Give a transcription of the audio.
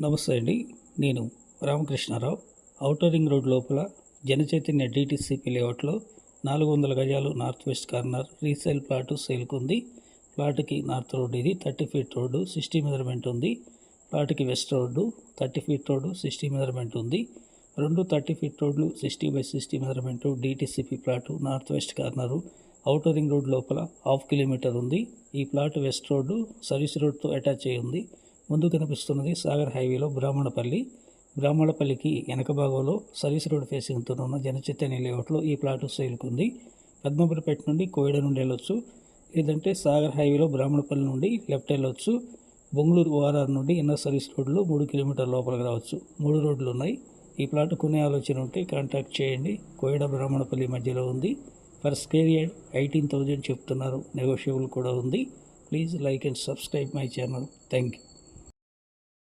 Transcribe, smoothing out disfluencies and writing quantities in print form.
నమస్తే అండి. నేను రామకృష్ణారావు. ఔటర్ రింగ్ రోడ్ లోపల జనచైతన్య DTCP లేఅవుట్లో 400 గజాలు north west corner resale plot సేల్కు ఉంది. ప్లాట్కి నార్త్ రోడ్ ఇది 30 ఫీట్ రోడ్డు 60 మెజర్మెంట్ ఉంది. ప్లాట్కి west road 30 feet road 60 measurement ఉంది. రెండు 30 ఫీట్ రోడ్లు 60/60 measurement DTCP plot north west corner outer ring road లోపల 1/2 కిలోమీటర్ ఉంది. ఈ ప్లాట్ వెస్ట్ రోడ్డు సర్వీస్ రోడ్తో అటాచ్ అయి ఉంది. ముందు కనిపిస్తున్నది సాగర్ హైవేలో బ్రాహ్మణపల్లికి వెనక భాగంలో సర్వీస్ రోడ్ ఫేసింగ్తో ఉన్న జనచైతన్య లేఅవుట్లో ఈ ప్లాటు సేల్కు ఉంది. పద్మపురపేట నుండి కోయడ నుండి వెళ్ళొచ్చు, లేదంటే సాగర్ హైవేలో బ్రాహ్మణపల్లి నుండి లెఫ్ట్ వెళ్ళొచ్చు. బొంగళూరు ORR నుండి ఇన్నర్ సర్వీస్ రోడ్లో 3 కిలోమీటర్ల లోపలికి రావచ్చు. 3 రోడ్లు ఉన్నాయి. ఈ ప్లాట్ కొనే ఆలోచన ఉంటే కాంటాక్ట్ చేయండి. కోయడ బ్రాహ్మణపల్లి మధ్యలో ఉంది. ఫర్ స్క్వేర్ యార్డ్ 18,000 చెప్తున్నారు. నెగోషియబుల్ కూడా ఉంది. Please like and subscribe my channel. Thank you.